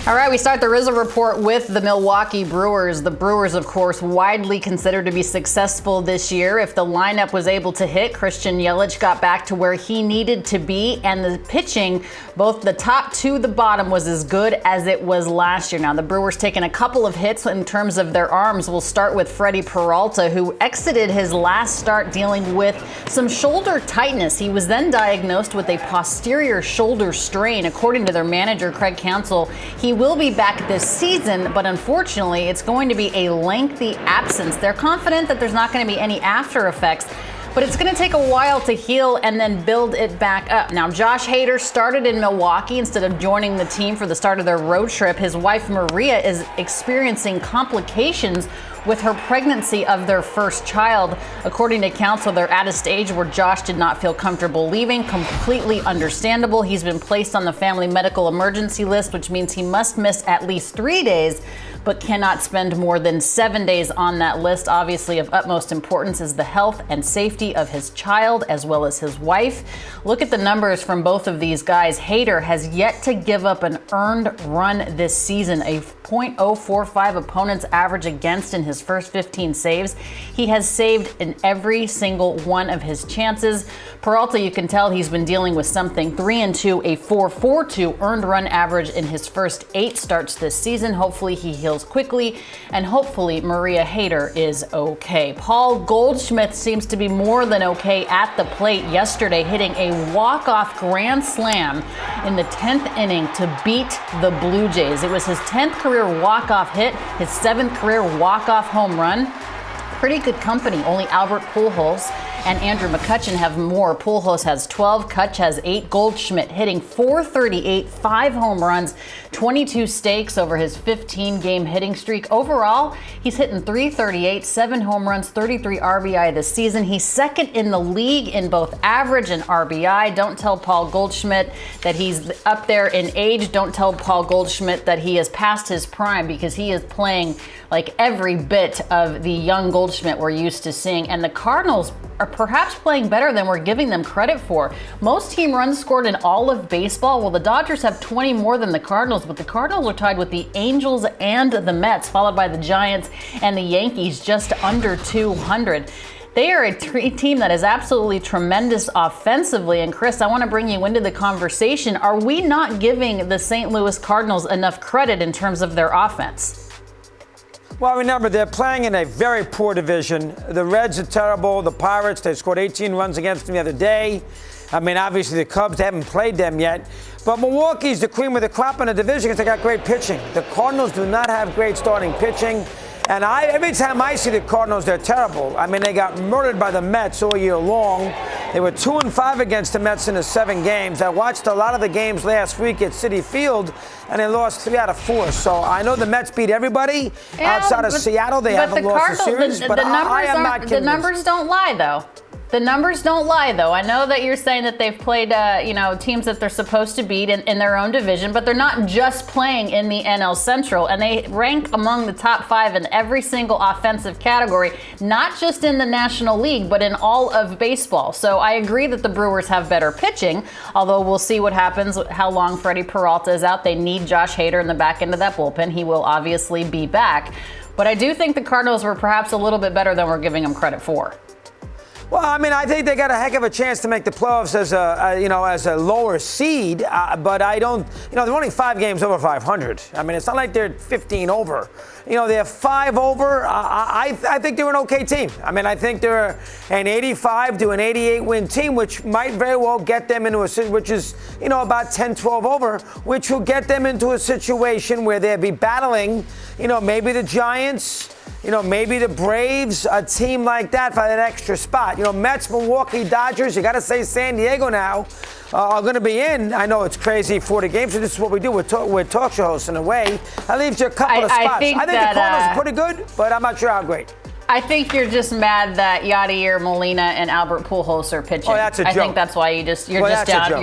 All right, we start the Rizzo Report with the Milwaukee Brewers. The Brewers, of course, widely considered to be successful this year. If the lineup was able to hit, Christian Yelich got back to where he needed to be, and the pitching, both the top to the bottom, was as good as it was last year. Now, the Brewers taking a couple of hits in terms of their arms. We'll start with Freddie Peralta, who exited his last start dealing with some shoulder tightness. He was then diagnosed with a posterior shoulder strain. According to their manager, Craig Counsell, he will be back this season, but unfortunately, it's going to be a lengthy absence. They're confident that there's not going to be any after effects, but it's going to take a while to heal and then build it back up. Now, Josh Hader started in Milwaukee instead of joining the team for the start of their road trip. His wife, Maria, is experiencing complications with her pregnancy of their first child. According to Counsell, they're at a stage where Josh did not feel comfortable leaving. Completely understandable. He's been placed on the family medical emergency list, which means he must miss at least 3 days, but cannot spend more than 7 days on that list. Obviously, of utmost importance is the health and safety of his child as well as his wife. Look at the numbers from both of these guys. Hader has yet to give up an earned run this season, a .045 opponent's average against in his first 15 saves. He has saved in every single one of his chances. Peralta, you can tell he's been dealing with something. 3-2, a .442 earned run average in his first 8 starts this season. Hopefully he heals quickly, and hopefully Maria Hader is okay. Paul Goldschmidt seems to be more than okay at the plate yesterday, hitting a walk-off grand slam in the 10th inning to beat the Blue Jays. It was his 10th career walk-off hit, his 7th career walk-off home run. Pretty good company. Only Albert Pujols and Andrew McCutchen have more. Pujols has 12, Kutch has 8. Goldschmidt hitting .438, 5 home runs, 22 stakes over his 15-game hitting streak. Overall, he's hitting .338, 7 home runs, 33 RBI this season. He's second in the league in both average and RBI. Don't tell Paul Goldschmidt that he's up there in age. Don't tell Paul Goldschmidt that he has passed his prime, because he is playing like every bit of the young Goldschmidt we're used to seeing. And the Cardinals are perhaps playing better than we're giving them credit for. Most team runs scored in all of baseball. Well, the Dodgers have 20 more than the Cardinals, but the Cardinals are tied with the Angels and the Mets, followed by the Giants and the Yankees, just under 200. They are a team that is absolutely tremendous offensively. And Chris, I want to bring you into the conversation. Are we not giving the St. Louis Cardinals enough credit in terms of their offense? Well, remember, they're playing in a very poor division. The Reds are terrible. The Pirates, they scored 18 runs against them the other day. I mean, obviously, the Cubs, they haven't played them yet. But Milwaukee's the cream of the crop in the division because they got great pitching. The Cardinals do not have great starting pitching. And every time I see the Cardinals, they're terrible. I mean, they got murdered by the Mets all year long. They were 2-5 against the Mets in the 7 games. I watched a lot of the games last week at Citi Field, and they lost 3 out of 4. So I know the Mets beat everybody outside of Seattle. They haven't lost a series, but I am not convinced. The numbers don't lie, though. The numbers don't lie, though. I know that you're saying that they've played, teams that they're supposed to beat in their own division, but they're not just playing in the NL Central, and they rank among the top 5 in every single offensive category, not just in the National League, but in all of baseball. So I agree that the Brewers have better pitching, although we'll see what happens, how long Freddie Peralta is out. They need Josh Hader in the back end of that bullpen. He will obviously be back. But I do think the Cardinals were perhaps a little bit better than we're giving them credit for. Well, I mean, I think they got a heck of a chance to make the playoffs as a lower seed, but I don't. They're only 5 games over 500. I mean, it's not like they're 15 over. They're 5 over. I think they're an okay team. I mean, I think they're an 85 to an 88 win team, which might very well get them into which is about 10-12 over, which will get them into a situation where they'll be battling, maybe the Giants. Maybe the Braves, a team like that for that extra spot. Mets, Milwaukee, Dodgers, you got to say San Diego now are going to be in. I know it's crazy, 40 games, so this is what we do. We're talk show hosts in a way. That leaves you a couple of spots. I think the Cardinals are pretty good, but I'm not sure how great. I think you're just mad that Yadier Molina and Albert Pujols are pitching. Oh, that's a joke. I think that's why you're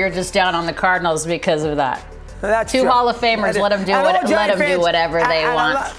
just down on the Cardinals because of that. That's 2 Hall of Famers, let them do whatever they want.